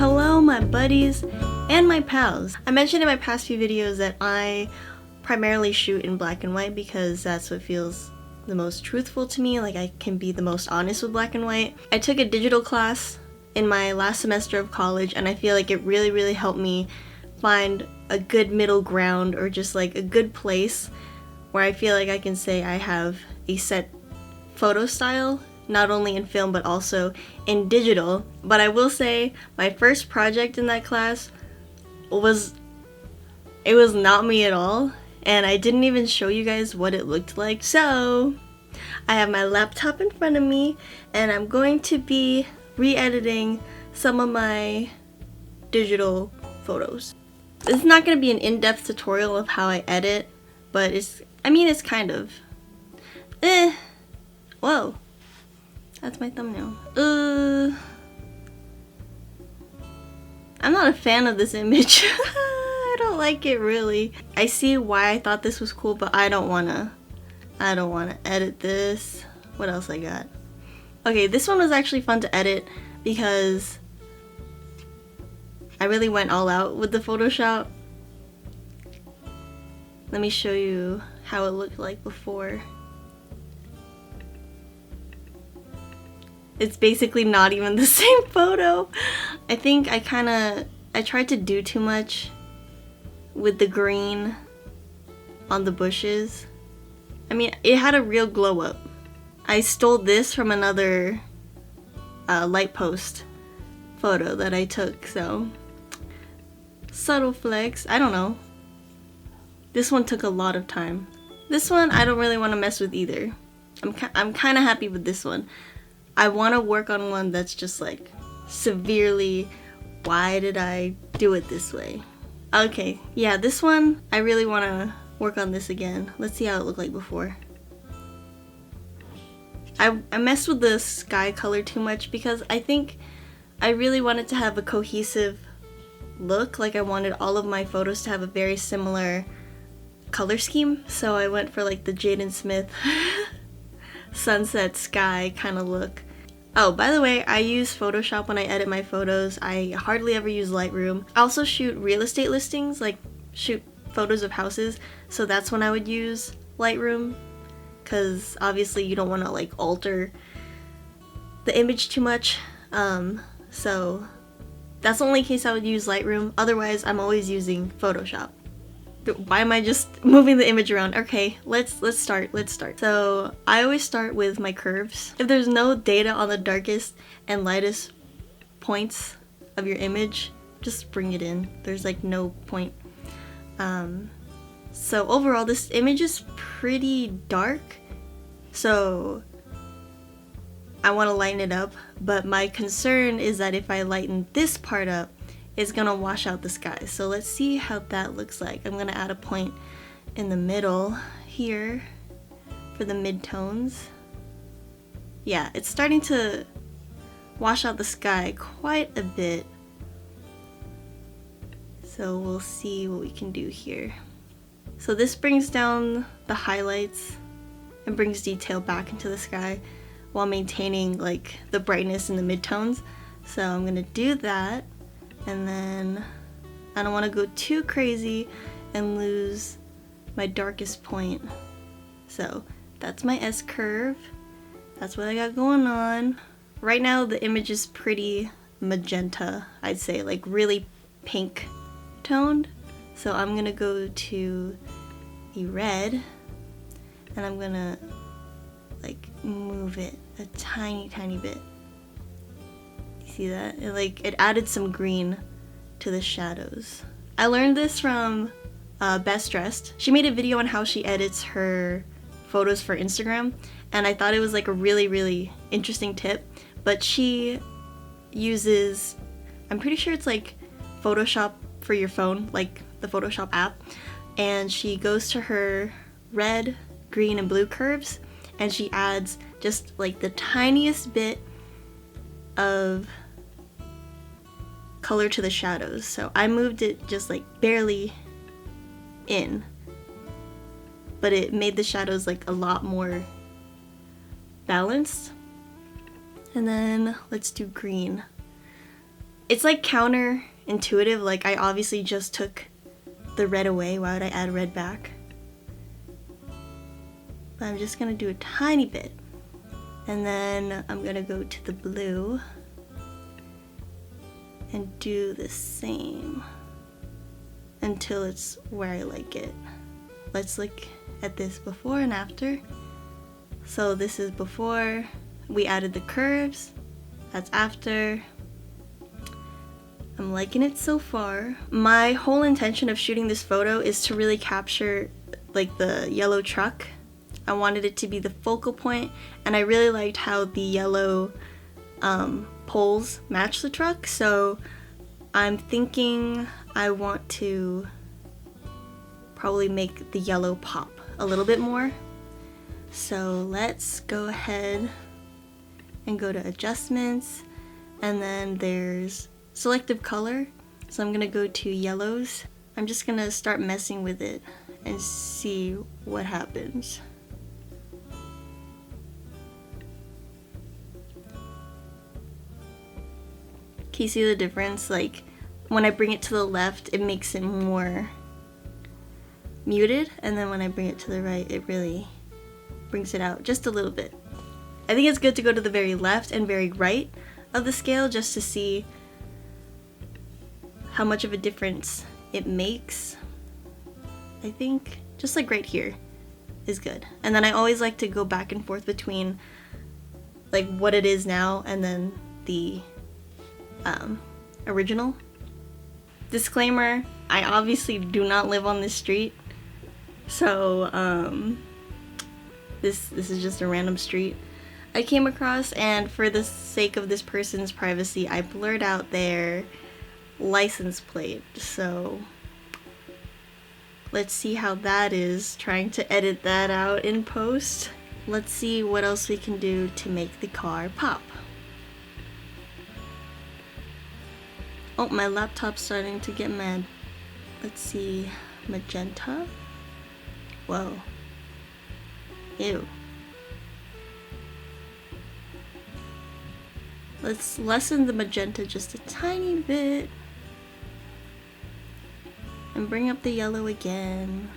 Hello my buddies and my pals. I mentioned in my past few videos that I primarily shoot in black and white because that's what feels the most truthful to me, like I can be the most honest with black and white. I took a digital class in my last semester of college and I feel like it really helped me find a good middle ground, or just like a good place where I feel like I can say I have a set photo style, not only in film but also in digital. But I will say my first project in that class was not me at all, and I didn't even show you guys what it looked like. So I have my laptop in front of me and I'm going to be re-editing some of my digital photos. This is not going to be an in-depth tutorial of how I edit, but it's kind of whoa, that's my thumbnail. I'm not a fan of this image. I don't like it really. I see why I thought this was cool, but I don't wanna edit this. What else I got? Okay, this one was actually fun to edit because I really went all out with the Photoshop. Let me show you how it looked like before. It's basically not even the same photo. I think I tried to do too much with the green on the bushes. I mean, it had a real glow up. I stole this from another light post photo that I took, so subtle flex. I don't know. This one took a lot of time. This one I don't really want to mess with either. I'm kind of happy with this one. I want to work on one that's just like severely, why did I do it this way? Okay, yeah, this one I really want to work on this again. Let's see how it looked like before. I messed with the sky color too much because I think I really wanted to have a cohesive look. Like I wanted all of my photos to have a very similar color scheme, so I went for like the Jaden Smith sunset sky kind of look. Oh, by the way, I use Photoshop when I edit my photos. I hardly ever use Lightroom. I also shoot real estate listings, like shoot photos of houses, so that's when I would use Lightroom, because obviously you don't want to like alter the image too much. So that's the only case I would use Lightroom. Otherwise, I'm always using Photoshop. Why am I just moving the image around? Okay, let's start. So I always start with my curves. If there's no data on the darkest and lightest points of your image, just bring it in. There's like no point. So overall, this image is pretty dark, so I want to lighten it up, but my concern is that if I lighten this part up, it's gonna wash out the sky. So let's see how that looks like. I'm gonna add a point in the middle here for the midtones. Yeah, it's starting to wash out the sky quite a bit. So we'll see what we can do here. So this brings down the highlights and brings detail back into the sky while maintaining like the brightness in the midtones. So I'm gonna do that. And then I don't want to go too crazy and lose my darkest point. So that's my S curve. That's what I got going on. Right now the image is pretty magenta, I'd say, like really pink toned. So I'm gonna go to a red and I'm gonna like move it a tiny bit. See that? It added some green to the shadows. I learned this from Best Dressed. She made a video on how she edits her photos for Instagram, and I thought it was like a really interesting tip. But she uses, I'm pretty sure it's like Photoshop for your phone, like the Photoshop app, and she goes to her red, green, and blue curves, and she adds just like the tiniest bit of color to the shadows. So I moved it just like barely in, but it made the shadows like a lot more balanced. And then let's do green. It's like counterintuitive, like I obviously just took the red away, why would I add red back? But I'm just gonna do a tiny bit. And then I'm gonna go to the blue and do the same until it's where I like it. Let's look at this before and after. So this is before we added the curves, that's after. I'm liking it so far. My whole intention of shooting this photo is to really capture like the yellow truck. I wanted it to be the focal point, and I really liked how the yellow poles match the truck, so I'm thinking I want to probably make the yellow pop a little bit more. So let's go ahead and go to adjustments, and then there's selective color. So I'm gonna go to yellows. I'm just gonna start messing with it and see what happens. Can you see the difference? Like when I bring it to the left, it makes it more muted, and then when I bring it to the right, it really brings it out just a little bit. I think it's good to go to the very left and very right of the scale just to see how much of a difference it makes. I think just like right here is good. And then I always like to go back and forth between like what it is now and then the original. Disclaimer, I obviously do not live on this street, so this is just a random street I came across, and for the sake of this person's privacy, I blurred out their license plate. So let's see how that is, trying to edit that out in post. Let's see what else we can do to make the car pop. Oh, my laptop's starting to get mad. Let's see, magenta. Whoa. Ew. Let's lessen the magenta just a tiny bit. And bring up the yellow again.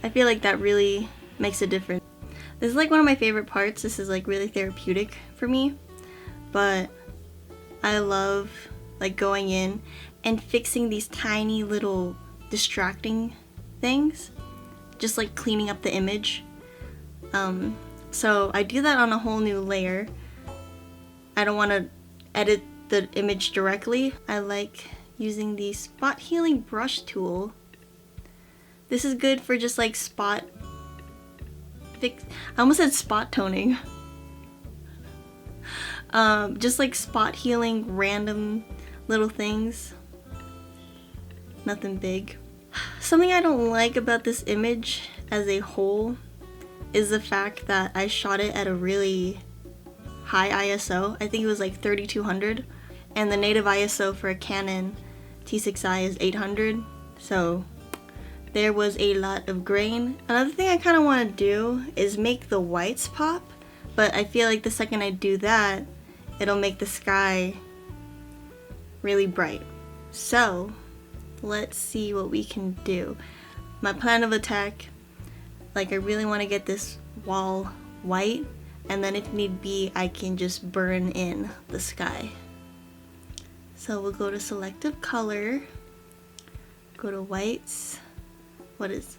I feel like that really makes a difference. This is like one of my favorite parts. This is like really therapeutic for me. But I love like going in and fixing these tiny little distracting things. Just like cleaning up the image. So I do that on a whole new layer. I don't want to edit the image directly. I like using the spot healing brush tool. This is good for just like spot fix. I almost said spot toning. Just like spot healing random little things. Nothing big. Something I don't like about this image as a whole is the fact that I shot it at a really high ISO. I think it was like 3200, and the native ISO for a Canon T6i is 800, so there was a lot of grain. Another thing I kind of want to do is make the whites pop, but I feel like the second I do that, it'll make the sky really bright. So let's see what we can do. My plan of attack, like I really want to get this wall white, and then if need be, I can just burn in the sky. So we'll go to selective color, go to whites. What is,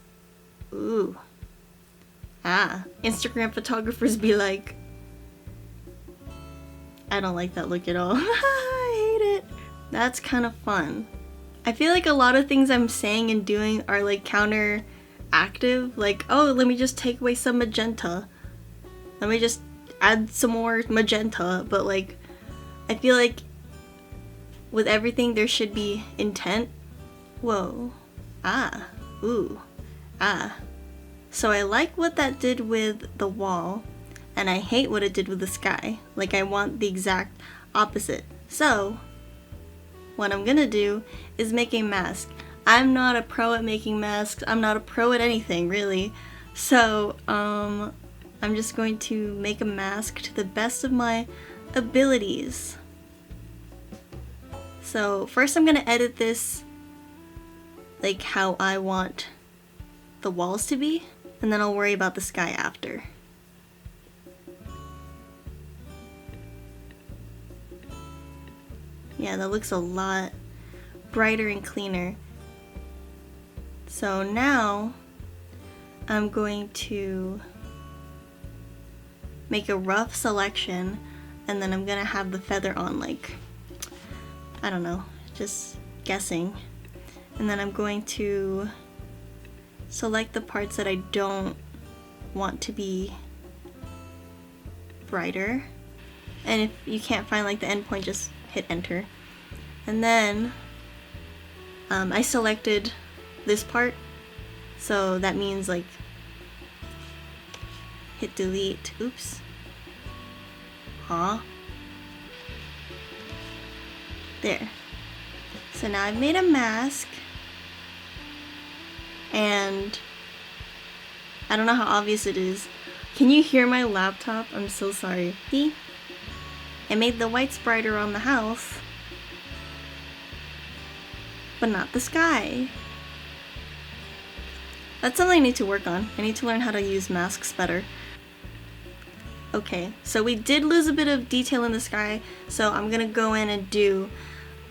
ooh, Instagram photographers be like, I don't like that look at all. I hate it. That's kind of fun. I feel like a lot of things I'm saying and doing are like counteractive, like, oh, let me just take away some magenta. Let me just add some more magenta, but like, I feel like with everything there should be intent. Whoa. Ooh. So I like what that did with the wall, and I hate what it did with the sky. Like, I want the exact opposite. So what I'm gonna do is make a mask. I'm not a pro at making masks. I'm not a pro at anything, really. So I'm just going to make a mask to the best of my abilities. So first I'm gonna edit this like how I want the walls to be, and then I'll worry about the sky after. Yeah, that looks a lot brighter and cleaner. So now I'm going to make a rough selection, and then I'm gonna have the feather on, like, I don't know, just guessing. And then I'm going to select the parts that I don't want to be brighter. And if you can't find like the endpoint, just hit enter. And then I selected this part, so that means like hit delete. Oops. There. So now I've made a mask, and I don't know how obvious it is. Can you hear my laptop? I'm so sorry. See? I made the whites brighter on the house, but not the sky. That's something I need to work on. I need to learn how to use masks better. Okay, so we did lose a bit of detail in the sky, so I'm gonna go in and do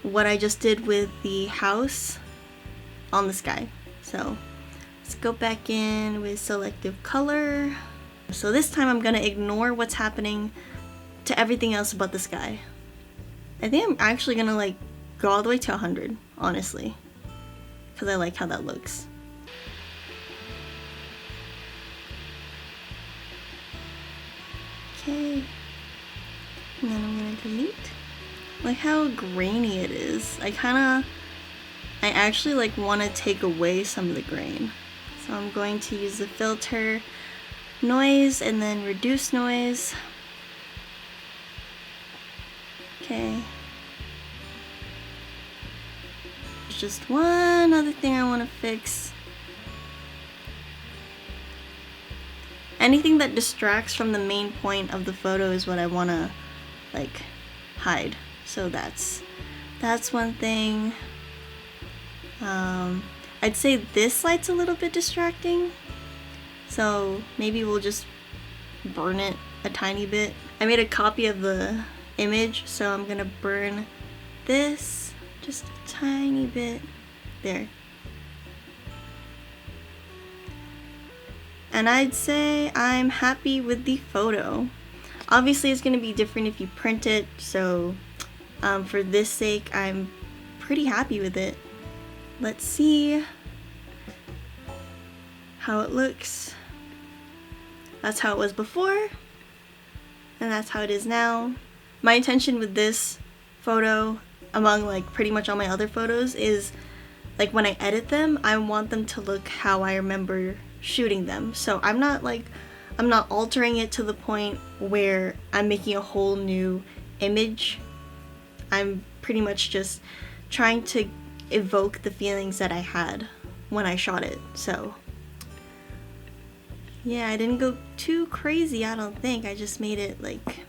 what I just did with the house on the sky. So let's go back in with selective color. So this time I'm gonna ignore what's happening to everything else but the sky. I think I'm actually gonna like go all the way to 100, honestly, because I like how that looks. Okay, and then I'm gonna delete. Like how grainy it is. I actually like want to take away some of the grain. So I'm going to use the filter noise and then reduce noise. Okay. There's just one other thing I want to fix. Anything that distracts from the main point of the photo is what I want to like hide. So that's one thing. I'd say this light's a little bit distracting, so maybe we'll just burn it a tiny bit. I made a copy of the image, so I'm gonna burn this just a tiny bit there. And I'd say I'm happy with the photo. Obviously it's gonna be different if you print it, so for this sake I'm pretty happy with it. Let's see how it looks. That's how it was before, and that's how it is now. My intention with this photo, among like pretty much all my other photos, is like when I edit them, I want them to look how I remember shooting them. So I'm not altering it to the point where I'm making a whole new image. I'm pretty much just trying to evoke the feelings that I had when I shot it. So yeah, I didn't go too crazy, I don't think. I just made it like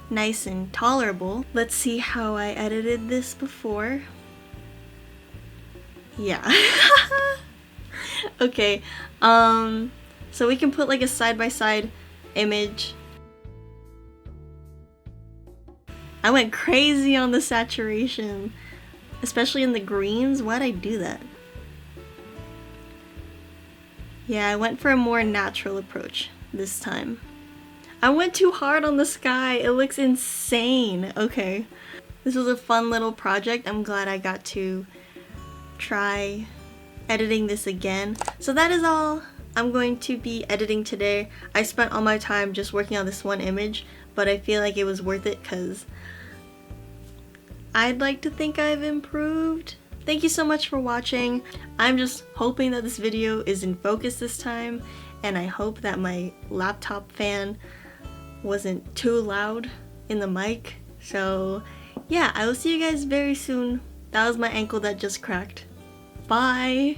nice and tolerable. Let's see how I edited this before. Yeah. Okay, so we can put like a side-by-side image. I went crazy on the saturation, especially in the greens. Why'd I do that? Yeah, I went for a more natural approach this time. I went too hard on the sky. It looks insane. Okay, this was a fun little project. I'm glad I got to try editing this again. So that is all I'm going to be editing today. I spent all my time just working on this one image, but I feel like it was worth it because I'd like to think I've improved. Thank you so much for watching. I'm just hoping that this video is in focus this time, and I hope that my laptop fan wasn't too loud in the mic. So yeah, I will see you guys very soon. That was my ankle that just cracked. Bye!